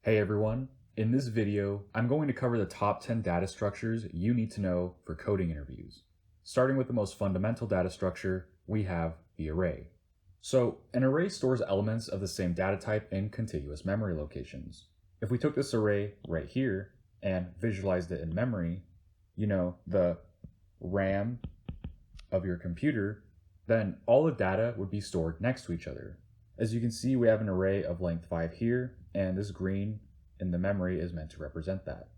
Hey everyone, in this video, I'm going to cover the top 10 data structures you need to know for coding interviews. Starting with the most fundamental data structure, we have the array. So, an array stores elements of the same data type in contiguous memory locations. If we took this array right here and visualized it in memory, the RAM of your computer, then all the data would be stored next to each other. As you can see, we have an array of length 5 here, and this green in the memory is meant to represent that.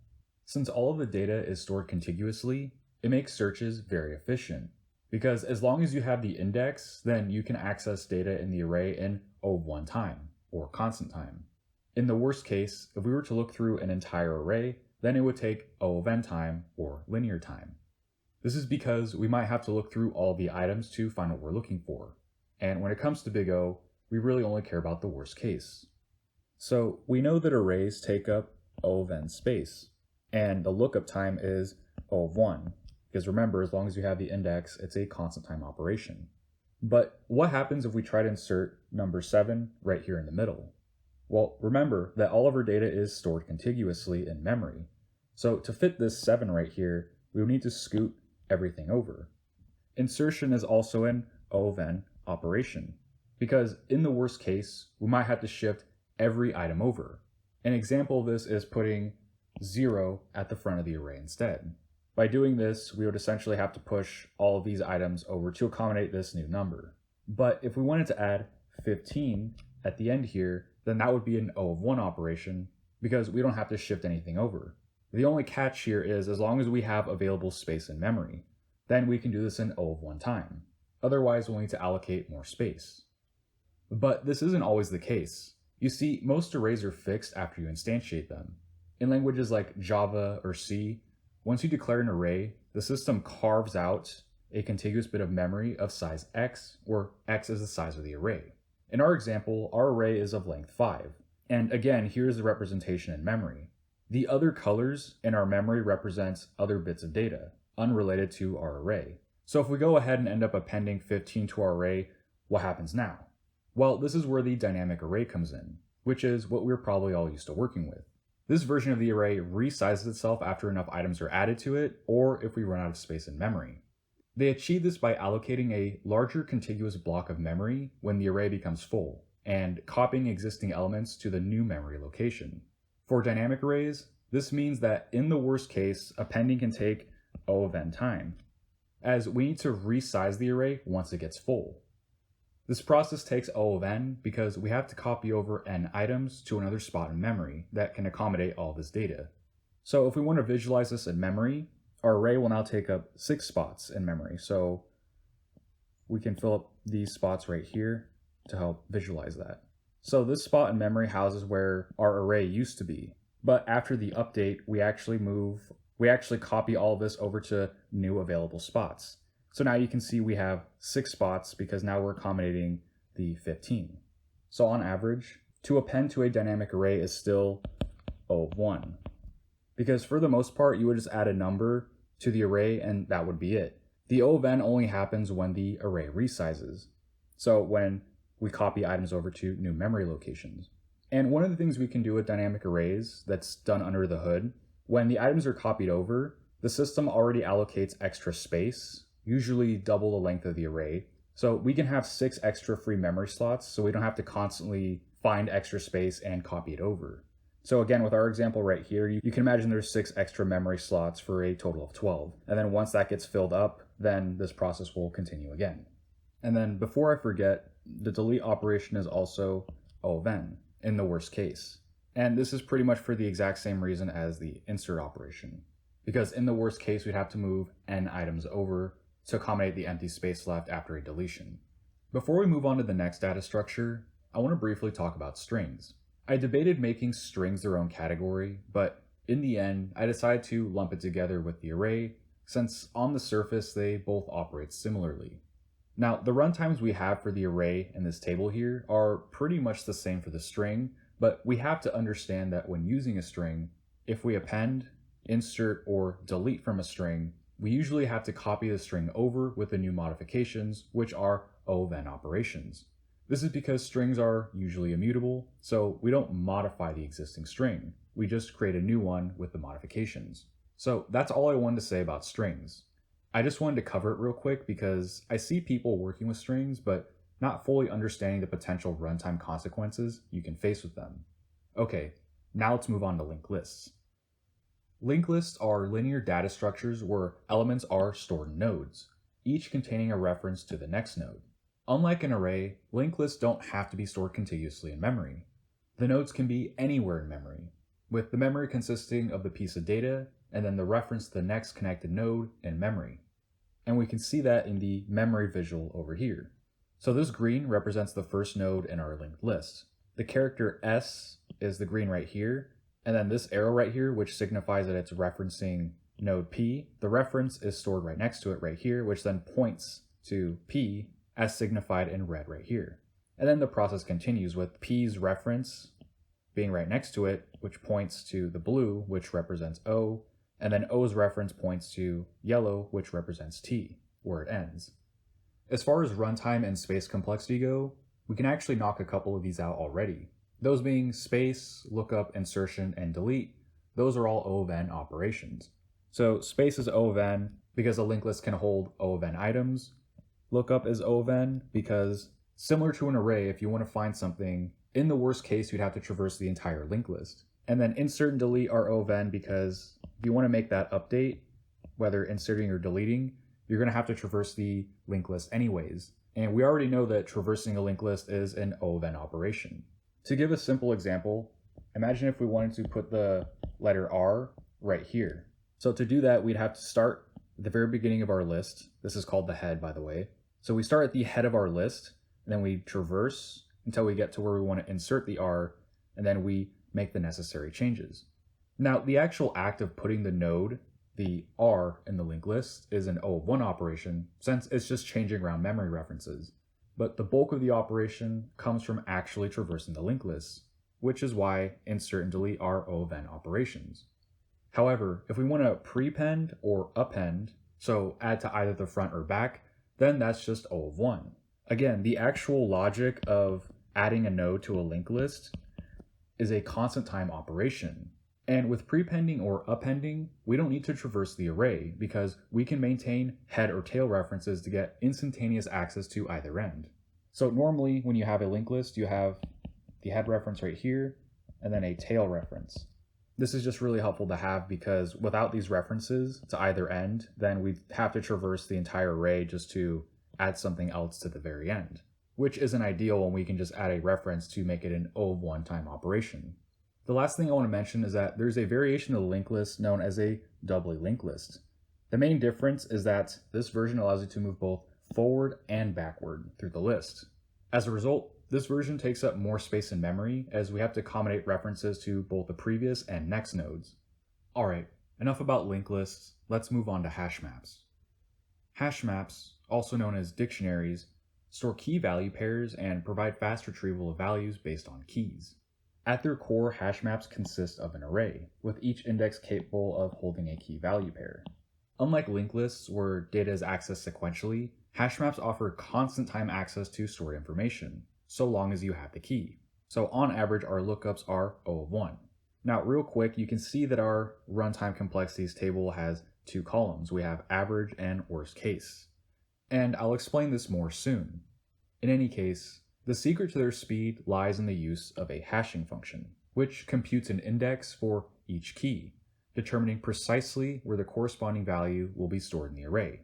Since all of the data is stored contiguously, it makes searches very efficient, because as long as you have the index, then you can access data in the array in O of 1 time, or constant time. In the worst case, if we were to look through an entire array, then it would take O of n time, or linear time. This is because we might have to look through all the items to find what we're looking for. And when it comes to big O, we really only care about the worst case. So we know that arrays take up O of n space, and the lookup time is O of 1, because remember, as long as you have the index, it's a constant time operation. But what happens if we try to insert number 7 right here in the middle? Well, remember that all of our data is stored contiguously in memory. So to fit this 7 right here, we would need to scoot everything over. Insertion is also an O of n operation, because in the worst case, we might have to shift every item over. An example of this is putting 0 at the front of the array instead. By doing this, we would essentially have to push all of these items over to accommodate this new number. But if we wanted to add 15 at the end here, then that would be an O of 1 operation, because we don't have to shift anything over. The only catch here is as long as we have available space in memory, then we can do this in O of 1 time. Otherwise, we'll need to allocate more space. But this isn't always the case. You see, most arrays are fixed after you instantiate them. In languages like Java or C, once you declare an array, the system carves out a contiguous bit of memory of size x, where x is the size of the array. In our example, our array is of length 5. And again, here's the representation in memory. The other colors in our memory represents other bits of data, unrelated to our array. So if we go ahead and end up appending 15 to our array, what happens now? Well, this is where the dynamic array comes in, which is what we're probably all used to working with. This version of the array resizes itself after enough items are added to it, or if we run out of space in memory. They achieve this by allocating a larger contiguous block of memory when the array becomes full, and copying existing elements to the new memory location. For dynamic arrays, this means that in the worst case, appending can take O of n time, as we need to resize the array once it gets full. This process takes O of n because we have to copy over n items to another spot in memory that can accommodate all this data. So if we want to visualize this in memory, our array will now take up 6 spots in memory. So we can fill up these spots right here to help visualize that. So this spot in memory houses where our array used to be, but after the update, we actually copy all of this over to new available spots. So now you can see we have 6 spots because now we're accommodating the 15. So on average, to append to a dynamic array is still O of 1. Because for the most part, you would just add a number to the array and that would be it. The O of n only happens when the array resizes. So when we copy items over to new memory locations. And one of the things we can do with dynamic arrays that's done under the hood, when the items are copied over, the system already allocates extra space, usually double the length of the array. So we can have 6 extra free memory slots so we don't have to constantly find extra space and copy it over. So again, with our example right here, you can imagine there's 6 extra memory slots for a total of 12. And then once that gets filled up, then this process will continue again. And then before I forget, the delete operation is also O of n in the worst case. And this is pretty much for the exact same reason as the insert operation. Because in the worst case, we'd have to move n items over to accommodate the empty space left after a deletion. Before we move on to the next data structure, I want to briefly talk about strings. I debated making strings their own category, but in the end, I decided to lump it together with the array, since on the surface they both operate similarly. Now, the runtimes we have for the array in this table here are pretty much the same for the string, but we have to understand that when using a string, if we append, insert, or delete from a string, we usually have to copy the string over with the new modifications, which are O of n operations. This is because strings are usually immutable, so we don't modify the existing string. We just create a new one with the modifications. So that's all I wanted to say about strings. I just wanted to cover it real quick because I see people working with strings, but not fully understanding the potential runtime consequences you can face with them. Okay, now let's move on to linked lists. Linked lists are linear data structures where elements are stored in nodes, each containing a reference to the next node. Unlike an array, linked lists don't have to be stored contiguously in memory. The nodes can be anywhere in memory, with the memory consisting of the piece of data and then the reference to the next connected node in memory. And we can see that in the memory visual over here. So this green represents the first node in our linked list. The character S is the green right here, and then this arrow right here, which signifies that it's referencing node P, the reference is stored right next to it right here, which then points to P as signified in red right here. And then the process continues with P's reference being right next to it, which points to the blue, which represents O, and then O's reference points to yellow, which represents T, where it ends. As far as runtime and space complexity go, we can actually knock a couple of these out already. Those being space, lookup, insertion, and delete. Those are all O of n operations. So space is O of n because a linked list can hold O of n items. Lookup is O of n because, similar to an array, if you want to find something, in the worst case, you'd have to traverse the entire linked list. And then insert and delete are O of n because if you want to make that update, whether inserting or deleting, you're going to have to traverse the linked list anyways. And we already know that traversing a linked list is an O of n operation. To give a simple example, imagine if we wanted to put the letter R right here. So to do that, we'd have to start at the very beginning of our list. This is called the head, by the way. So we start at the head of our list, and then we traverse until we get to where we want to insert the R, and then we make the necessary changes. Now, the actual act of putting the node, the R, in the linked list is an O of 1 operation, since it's just changing around memory references. But the bulk of the operation comes from actually traversing the linked list, which is why insert and delete are O of n operations. However, if we want to prepend or append, so add to either the front or back, then that's just O of 1. Again, the actual logic of adding a node to a linked list is a constant time operation. And with prepending or appending, we don't need to traverse the array because we can maintain head or tail references to get instantaneous access to either end. So normally when you have a linked list, you have the head reference right here and then a tail reference. This is just really helpful to have because without these references to either end, then we'd have to traverse the entire array just to add something else to the very end, which isn't ideal when we can just add a reference to make it an O of 1 time operation. The last thing I want to mention is that there's a variation of the linked list known as a doubly linked list. The main difference is that this version allows you to move both forward and backward through the list. As a result, this version takes up more space in memory as we have to accommodate references to both the previous and next nodes. Alright, enough about linked lists, let's move on to hash maps. Hash maps, also known as dictionaries, store key value pairs and provide fast retrieval of values based on keys. At their core, hash maps consist of an array, with each index capable of holding a key value pair. Unlike linked lists, where data is accessed sequentially, hash maps offer constant time access to stored information, so long as you have the key. So on average, our lookups are O of 1. Now, real quick, you can see that our runtime complexities table has two columns. We have average and worst case. And I'll explain this more soon. In any case, the secret to their speed lies in the use of a hashing function, which computes an index for each key, determining precisely where the corresponding value will be stored in the array.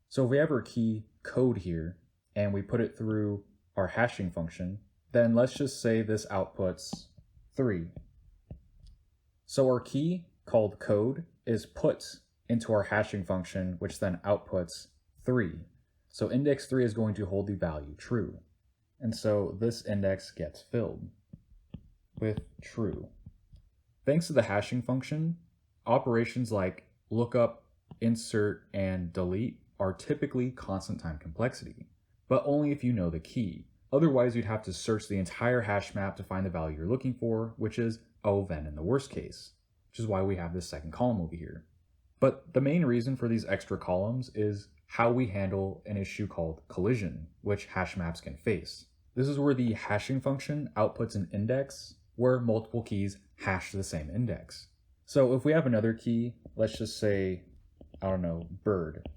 So if we have our key code here, and we put it through our hashing function, then let's just say this outputs 3. So our key, called code, is put into our hashing function, which then outputs 3. So index 3 is going to hold the value true. And so this index gets filled with true. Thanks to the hashing function, operations like lookup, insert, and delete are typically constant time complexity, but only if you know the key. Otherwise, you'd have to search the entire hash map to find the value you're looking for, which is O of n in the worst case, which is why we have this second column over here. But the main reason for these extra columns is how we handle an issue called collision, which hash maps can face. This is where the hashing function outputs an index where multiple keys hash the same index. So if we have another key, let's just say, I don't know, bird,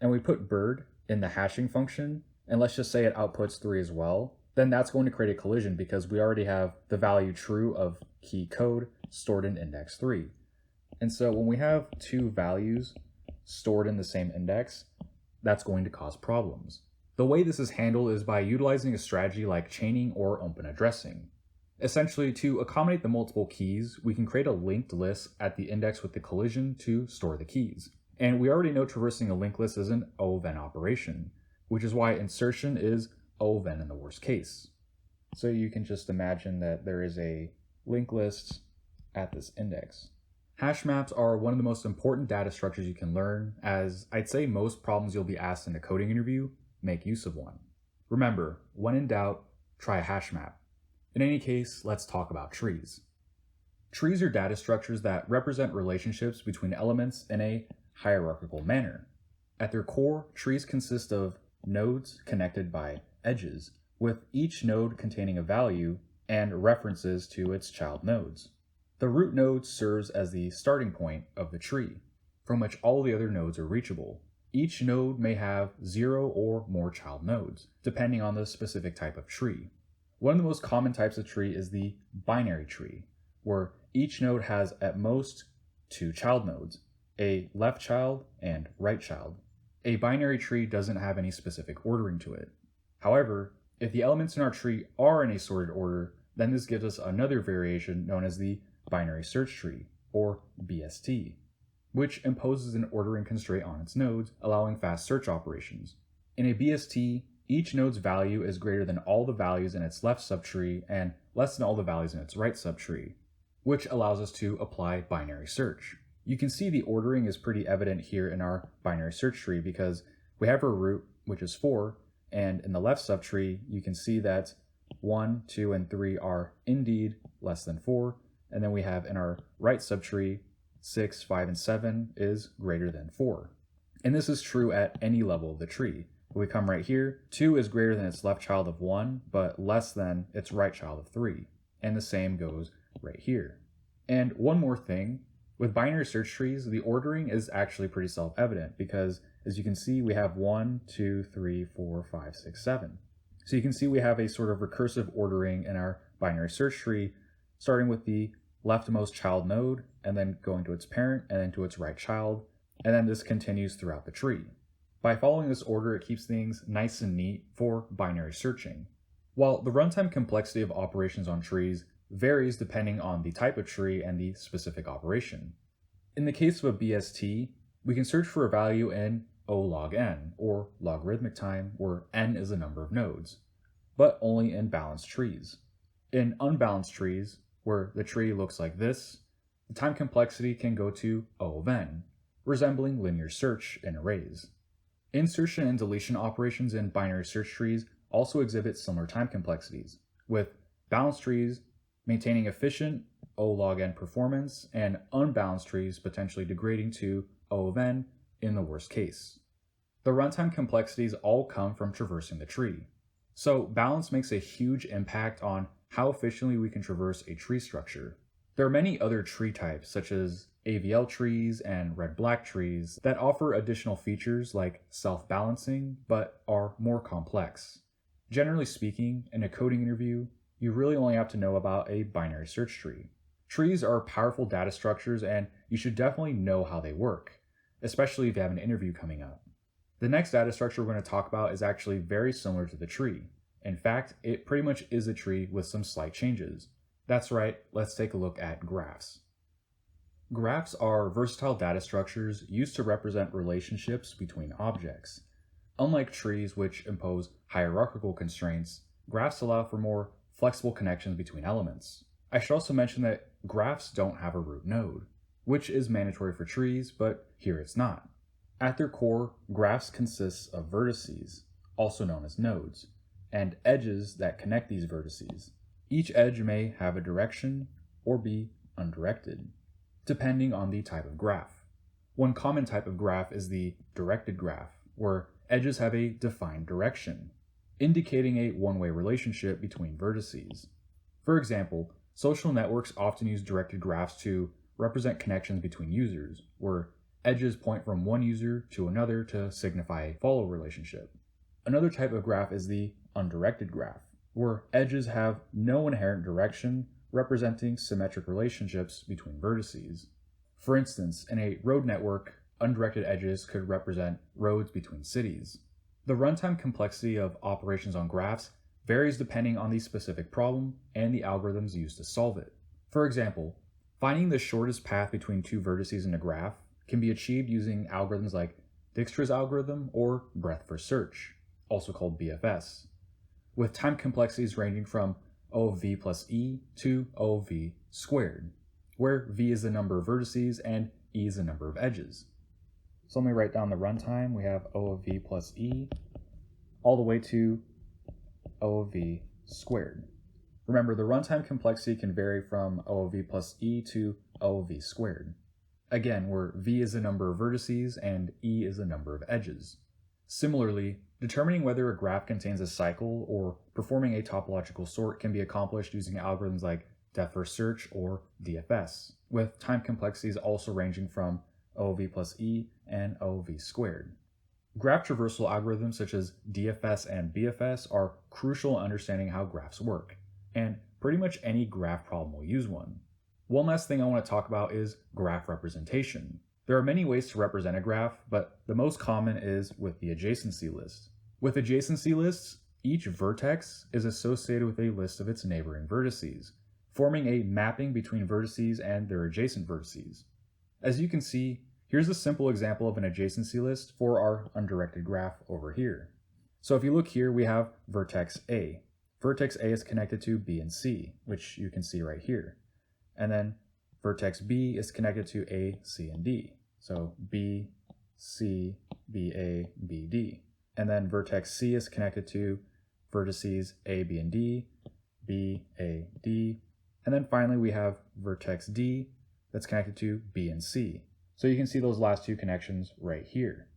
and we put bird in the hashing function, and let's just say it outputs 3 as well, then that's going to create a collision because we already have the value true of key code stored in index 3. And so when we have two values stored in the same index, that's going to cause problems. The way this is handled is by utilizing a strategy like chaining or open addressing. Essentially, to accommodate the multiple keys, we can create a linked list at the index with the collision to store the keys. And we already know traversing a linked list is an O-then operation, which is why insertion is O-then in the worst case. So you can just imagine that there is a linked list at this index. Hash maps are one of the most important data structures you can learn, as I'd say most problems you'll be asked in a coding interview make use of one. Remember, when in doubt, try a hash map. In any case, let's talk about trees. Trees are data structures that represent relationships between elements in a hierarchical manner. At their core, trees consist of nodes connected by edges, with each node containing a value and references to its child nodes. The root node serves as the starting point of the tree, from which all the other nodes are reachable. Each node may have 0 or more child nodes, depending on the specific type of tree. One of the most common types of tree is the binary tree, where each node has at most 2 child nodes, a left child and right child. A binary tree doesn't have any specific ordering to it. However, if the elements in our tree are in a sorted order, then this gives us another variation known as the binary search tree, or BST, which imposes an ordering constraint on its nodes, allowing fast search operations. In a BST, each node's value is greater than all the values in its left subtree and less than all the values in its right subtree, which allows us to apply binary search. You can see the ordering is pretty evident here in our binary search tree because we have our root, which is 4, and in the left subtree, you can see that 1, 2, and 3 are indeed less than 4, and then we have in our right subtree, 6, 5, and 7 is greater than 4. And this is true at any level of the tree. If we come right here, 2 is greater than its left child of 1, but less than its right child of 3. And the same goes right here. And one more thing, with binary search trees, the ordering is actually pretty self-evident because, as you can see, we have 1, 2, 3, 4, 5, 6, 7. So you can see we have a sort of recursive ordering in our binary search tree, starting with the leftmost child node, and then going to its parent, and then to its right child, and then this continues throughout the tree. By following this order, it keeps things nice and neat for binary searching. While the runtime complexity of operations on trees varies depending on the type of tree and the specific operation. In the case of a BST, we can search for a value in O log n, or logarithmic time, where n is the number of nodes, but only in balanced trees. In unbalanced trees, where the tree looks like this, the time complexity can go to O of n, resembling linear search in arrays. Insertion and deletion operations in binary search trees also exhibit similar time complexities, with balanced trees maintaining efficient O log n performance and unbalanced trees potentially degrading to O of n in the worst case. The runtime complexities all come from traversing the tree. So balance makes a huge impact on how efficiently we can traverse a tree structure. There are many other tree types, such as AVL trees and red-black trees, that offer additional features like self-balancing, but are more complex. Generally speaking, in a coding interview, you really only have to know about a binary search tree. Trees are powerful data structures, and you should definitely know how they work, especially if you have an interview coming up. The next data structure we're going to talk about is actually very similar to the tree. In fact, it pretty much is a tree with some slight changes. That's right, let's take a look at graphs. Graphs are versatile data structures used to represent relationships between objects. Unlike trees, which impose hierarchical constraints, graphs allow for more flexible connections between elements. I should also mention that graphs don't have a root node, which is mandatory for trees, but here it's not. At their core, graphs consist of vertices, also known as nodes, and edges that connect these vertices. Each edge may have a direction or be undirected, depending on the type of graph. One common type of graph is the directed graph, where edges have a defined direction. indicating a one-way relationship between vertices. For example, social networks often use directed graphs to represent connections between users, where edges point from one user to another to signify a follow relationship. Another type of graph is the undirected graph, where edges have no inherent direction, representing symmetric relationships between vertices. For instance, in a road network, undirected edges could represent roads between cities. The runtime complexity of operations on graphs varies depending on the specific problem and the algorithms used to solve it. For example, finding the shortest path between two vertices in a graph can be achieved using algorithms like Dijkstra's algorithm or breadth first search, also called BFS, with time complexities ranging from O of v plus e to O of v squared, where v is the number of vertices and e is the number of edges. So let me write down the runtime. We have O of v plus e all the way to O of v squared. Remember, the runtime complexity can vary from O of v plus e to O of v squared. Again, where v is the number of vertices and e is the number of edges. Similarly, determining whether a graph contains a cycle or performing a topological sort can be accomplished using algorithms like depth first search or DFS, with time complexities also ranging from O of v plus e and O of v squared. Graph traversal algorithms such as DFS and BFS are crucial in understanding how graphs work, and pretty much any graph problem will use one. One last thing I want to talk about is graph representation. There are many ways to represent a graph, but the most common is with the adjacency list. With adjacency lists, each vertex is associated with a list of its neighboring vertices, forming a mapping between vertices and their adjacent vertices. As you can see, here's a simple example of an adjacency list for our undirected graph over here. So if you look here, we have vertex A. Vertex A is connected to B and C, which you can see right here. And then vertex B is connected to A, C, and D. So B, C, B, A, B, D. And then vertex C is connected to vertices A, B, and D, B, A, D. And then finally we have vertex D that's connected to B and C. So you can see those last two connections right here.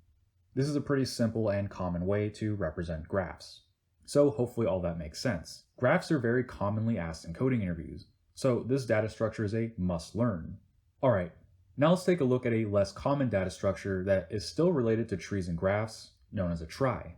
This is a pretty simple and common way to represent graphs. So hopefully all that makes sense. Graphs are very commonly asked in coding interviews, so this data structure is a must learn. Alright, now let's take a look at a less common data structure that is still related to trees and graphs, known as a trie.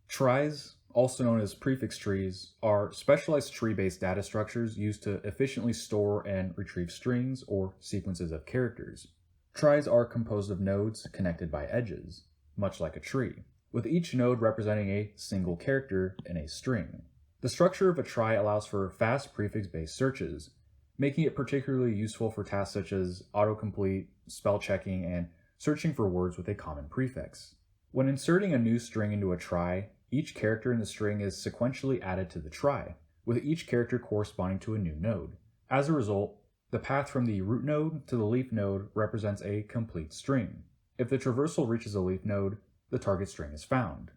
Tries, also known as prefix trees, are specialized tree-based data structures used to efficiently store and retrieve strings or sequences of characters. Tries are composed of nodes connected by edges, much like a tree, with each node representing a single character in a string. The structure of a trie allows for fast prefix-based searches, making it particularly useful for tasks such as autocomplete, spell checking, and searching for words with a common prefix. When inserting a new string into a trie, each character in the string is sequentially added to the trie, with each character corresponding to a new node. As a result, the path from the root node to the leaf node represents a complete string. If the traversal reaches a leaf node, the target string is found.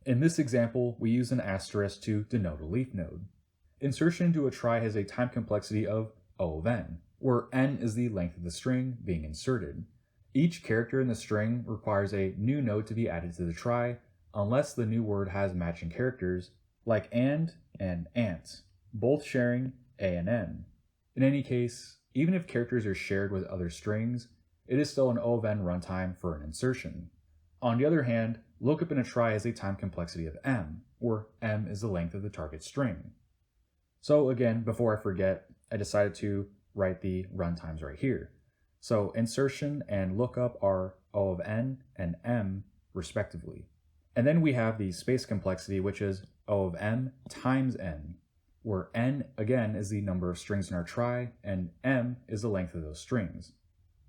In this example, we use an asterisk to denote a leaf node. Insertion into a trie has a time complexity of O of n, where n is the length of the string being inserted. Each character in the string requires a new node to be added to the trie, unless the new word has matching characters, like and ant, both sharing a and n. In any case, even if characters are shared with other strings, it is still an O of n runtime for an insertion. On the other hand, lookup in a trie has a time complexity of m, where m is the length of the target string. So again, before I forget, I decided to write the runtimes right here. So insertion and lookup are O of n and m respectively. And then we have the space complexity, which is O of m times n, where n again is the number of strings in our trie and m is the length of those strings.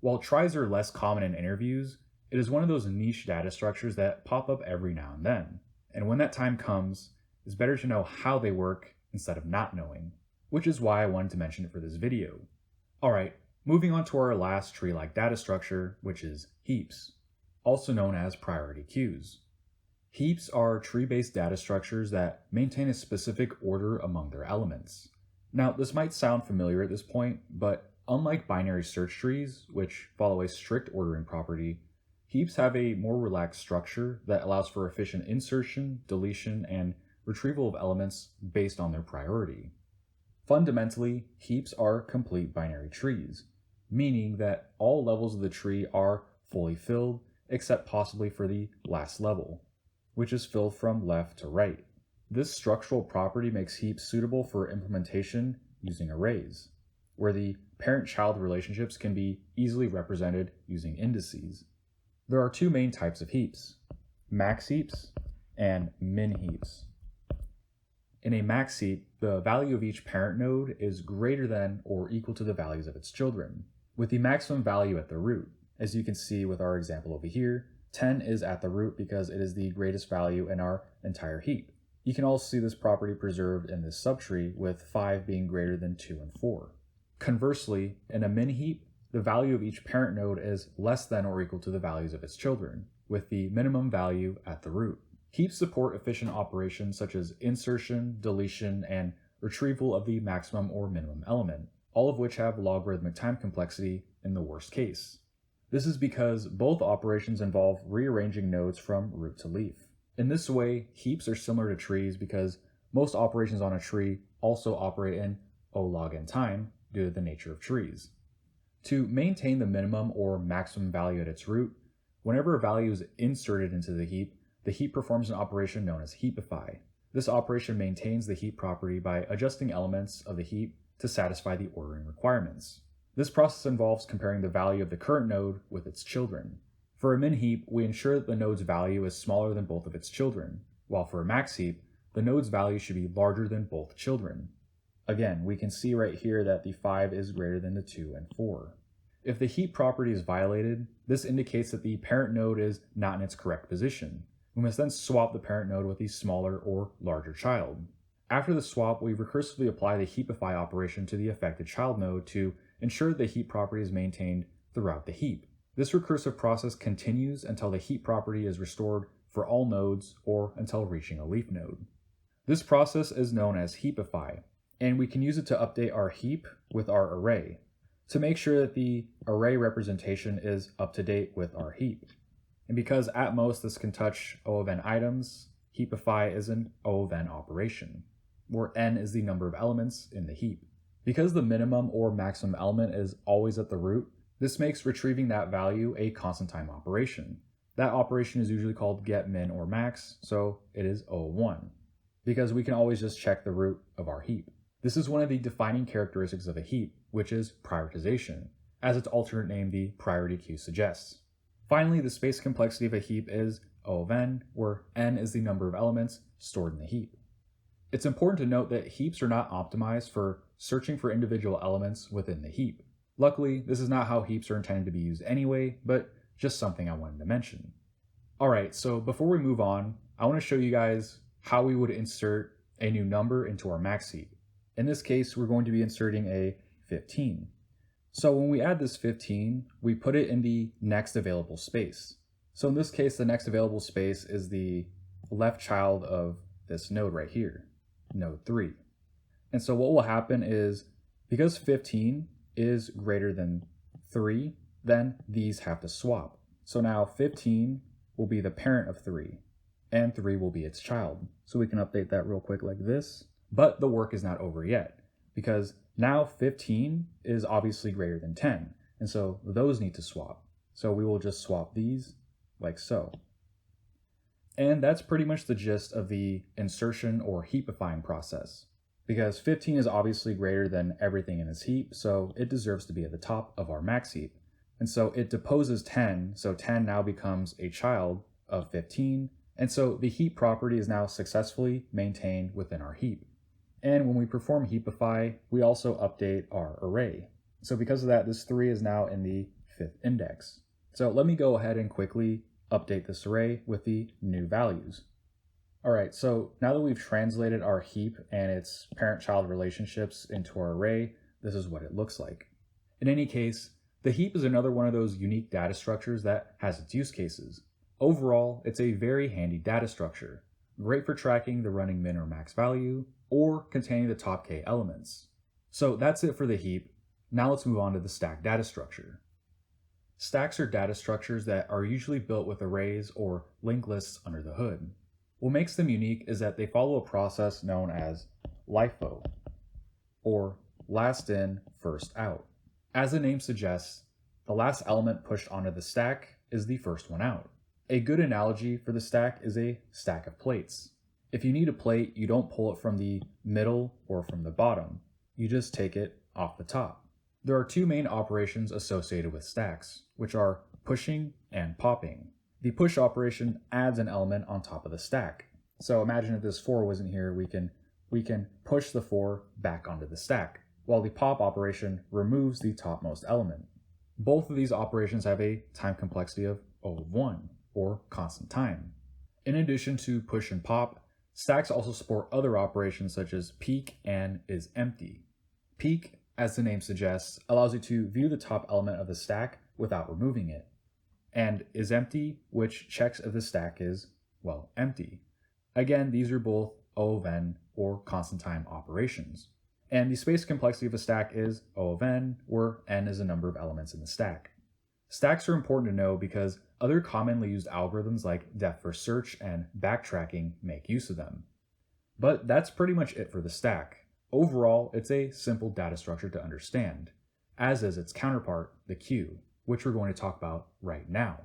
While tries are less common in interviews, it is one of those niche data structures that pop up every now and then. And when that time comes, it's better to know how they work instead of not knowing, which is why I wanted to mention it for this video. Alright, moving on to our last tree-like data structure, which is heaps, also known as priority queues. Heaps are tree-based data structures that maintain a specific order among their elements. Now, this might sound familiar at this point, but unlike binary search trees, which follow a strict ordering property, heaps have a more relaxed structure that allows for efficient insertion, deletion, and retrieval of elements based on their priority. Fundamentally, heaps are complete binary trees, meaning that all levels of the tree are fully filled except possibly for the last level, which is filled from left to right. This structural property makes heaps suitable for implementation using arrays, where the parent-child relationships can be easily represented using indices. There are two main types of heaps, max heaps and min heaps. In a max heap, the value of each parent node is greater than or equal to the values of its children, with the maximum value at the root. As you can see with our example over here, 10 is at the root because it is the greatest value in our entire heap. You can also see this property preserved in this subtree, with 5 being greater than 2 and 4. Conversely, in a min heap, the value of each parent node is less than or equal to the values of its children, with the minimum value at the root. Heaps support efficient operations such as insertion, deletion, and retrieval of the maximum or minimum element, all of which have logarithmic time complexity in the worst case. This is because both operations involve rearranging nodes from root to leaf. In this way, heaps are similar to trees because most operations on a tree also operate in O log n time due to the nature of trees. To maintain the minimum or maximum value at its root, whenever a value is inserted into the heap performs an operation known as heapify. This operation maintains the heap property by adjusting elements of the heap to satisfy the ordering requirements. This process involves comparing the value of the current node with its children. For a min heap, we ensure that the node's value is smaller than both of its children, while for a max heap, the node's value should be larger than both children. Again, we can see right here that the 5 is greater than the 2 and 4. If the heap property is violated, this indicates that the parent node is not in its correct position. We must then swap the parent node with the smaller or larger child. After the swap, we recursively apply the heapify operation to the affected child node to ensure the heap property is maintained throughout the heap. This recursive process continues until the heap property is restored for all nodes or until reaching a leaf node. This process is known as heapify, and we can use it to update our heap with our array to make sure that the array representation is up to date with our heap. And because at most this can touch O of n items, heapify is an O of n operation, where n is the number of elements in the heap. Because the minimum or maximum element is always at the root, this makes retrieving that value a constant time operation. That operation is usually called get min or max, so it is O1, because we can always just check the root of our heap. This is one of the defining characteristics of a heap, which is prioritization, as its alternate name, the priority queue, suggests. Finally, the space complexity of a heap is O of n, where n is the number of elements stored in the heap. It's important to note that heaps are not optimized for searching for individual elements within the heap. Luckily, this is not how heaps are intended to be used anyway, but just something I wanted to mention. Alright, so before we move on, I want to show you guys how we would insert a new number into our max heap. In this case, we're going to be inserting a 15. So when we add this 15, we put it in the next available space. So in this case, the next available space is the left child of this node right here, node 3. And so what will happen is, because 15 is greater than 3, then these have to swap. So now 15 will be the parent of 3, and 3 will be its child. So we can update that real quick like this. But the work is not over yet, because now 15 is obviously greater than 10, and so those need to swap. So we will just swap these like so. And that's pretty much the gist of the insertion or heapifying process, because 15 is obviously greater than everything in this heap, so it deserves to be at the top of our max heap. And so it deposes 10, so 10 now becomes a child of 15, and so the heap property is now successfully maintained within our heap. And when we perform heapify, we also update our array. So because of that, this 3 is now in the 5th index. So let me go ahead and quickly update this array with the new values. Alright, so now that we've translated our heap and its parent-child relationships into our array, this is what it looks like. In any case, the heap is another one of those unique data structures that has its use cases. Overall, it's a very handy data structure, great for tracking the running min or max value, or containing the top k elements. So that's it for the heap. Now let's move on to the stack data structure. Stacks are data structures that are usually built with arrays or linked lists under the hood. What makes them unique is that they follow a process known as LIFO, or last in, first out. As the name suggests, the last element pushed onto the stack is the first one out. A good analogy for the stack is a stack of plates. If you need a plate, you don't pull it from the middle or from the bottom. You just take it off the top. There are two main operations associated with stacks, which are pushing and popping. The push operation adds an element on top of the stack. So imagine if this 4 wasn't here, we can push the 4 back onto the stack, while the pop operation removes the topmost element. Both of these operations have a time complexity of O of 1, or constant time. In addition to push and pop, stacks also support other operations such as peek and isEmpty. Peek, as the name suggests, allows you to view the top element of the stack without removing it. And isEmpty, which checks if the stack is, well, empty. Again, these are both O of n, or constant time operations. And the space complexity of a stack is O of n, where n is the number of elements in the stack. Stacks are important to know because other commonly used algorithms like depth first search and backtracking make use of them. But that's pretty much it for the stack. Overall, it's a simple data structure to understand, as is its counterpart, the queue, which we're going to talk about right now.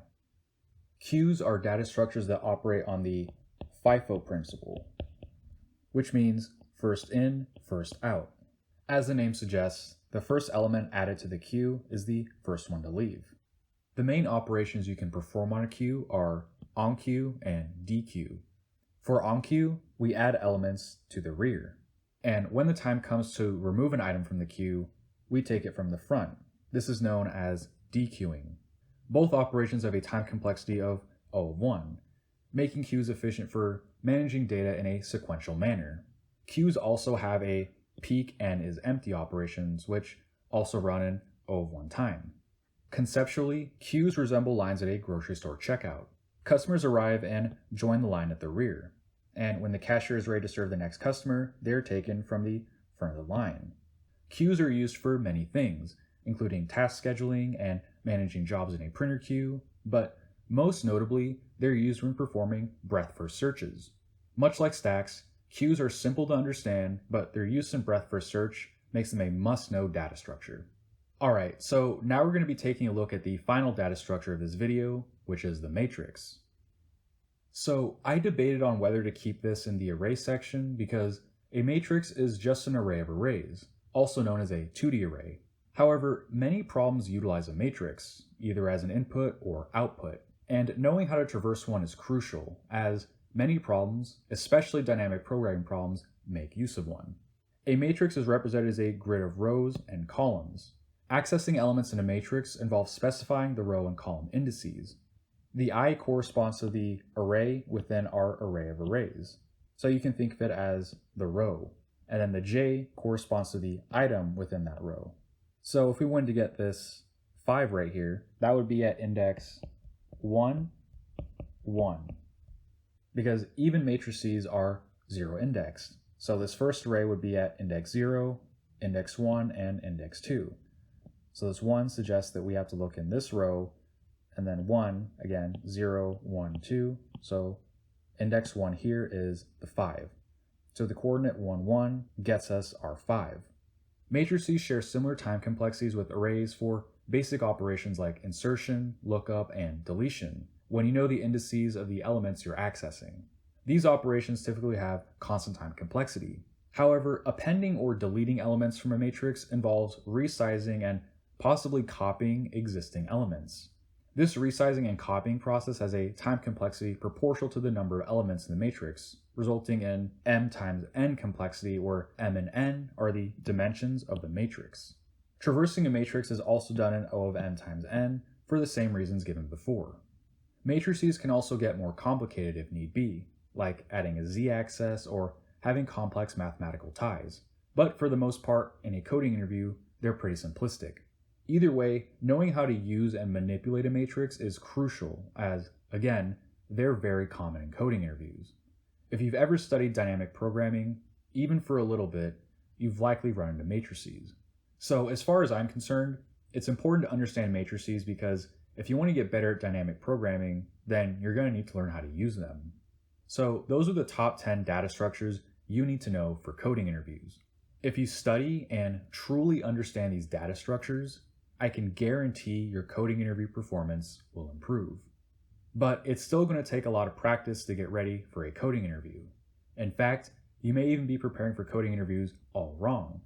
Queues are data structures that operate on the FIFO principle, which means first in, first out. As the name suggests, the first element added to the queue is the first one to leave. The main operations you can perform on a queue are onQueue and dequeue. For onQueue, we add elements to the rear. And when the time comes to remove an item from the queue, we take it from the front. This is known as dequeuing. Both operations have a time complexity of O of 1, making queues efficient for managing data in a sequential manner. Queues also have a peek and isEmpty operations, which also run in O of 1 time. Conceptually, queues resemble lines at a grocery store checkout. Customers arrive and join the line at the rear. And when the cashier is ready to serve the next customer, they're taken from the front of the line. Queues are used for many things, including task scheduling and managing jobs in a printer queue, but most notably, they're used when performing breadth first searches. Much like stacks, queues are simple to understand, but their use in breadth first search makes them a must-know data structure. Alright, so now we're going to be taking a look at the final data structure of this video, which is the matrix. So I debated on whether to keep this in the array section because a matrix is just an array of arrays, also known as a 2D array. However, many problems utilize a matrix, either as an input or output, and knowing how to traverse one is crucial, as many problems, especially dynamic programming problems, make use of one. A matrix is represented as a grid of rows and columns. Accessing elements in a matrix involves specifying the row and column indices. The I corresponds to the array within our array of arrays. So you can think of it as the row, and then the J corresponds to the item within that row. So if we wanted to get this 5 right here, that would be at index 1, 1. Because even matrices are 0 indexed. So this first array would be at index 0, index 1, and index 2. So this 1 suggests that we have to look in this row, and then 1, again, 0, 1, 2. So index 1 here is the 5. So the coordinate 1, 1 gets us our 5. Matrices share similar time complexities with arrays for basic operations like insertion, lookup, and deletion, when you know the indices of the elements you're accessing. These operations typically have constant time complexity. However, appending or deleting elements from a matrix involves resizing and possibly copying existing elements. This resizing and copying process has a time complexity proportional to the number of elements in the matrix, resulting in m times n complexity, where m and n are the dimensions of the matrix. Traversing a matrix is also done in O of n times n for the same reasons given before. Matrices can also get more complicated if need be, like adding a z-axis or having complex mathematical ties. But for the most part, in a coding interview, they're pretty simplistic. Either way, knowing how to use and manipulate a matrix is crucial, as, again, they're very common in coding interviews. If you've ever studied dynamic programming, even for a little bit, you've likely run into matrices. So as far as I'm concerned, it's important to understand matrices because if you want to get better at dynamic programming, then you're going to need to learn how to use them. So those are the top 10 data structures you need to know for coding interviews. If you study and truly understand these data structures, I can guarantee your coding interview performance will improve. But it's still going to take a lot of practice to get ready for a coding interview. In fact, you may even be preparing for coding interviews all wrong,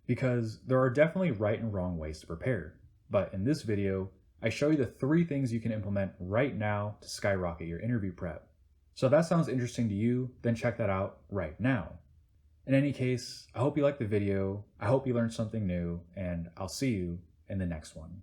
because there are definitely right and wrong ways to prepare. But in this video, I show you the 3 things you can implement right now to skyrocket your interview prep. So if that sounds interesting to you, then check that out right now. In any case, I hope you liked the video, I hope you learned something new, and I'll see you in the next one.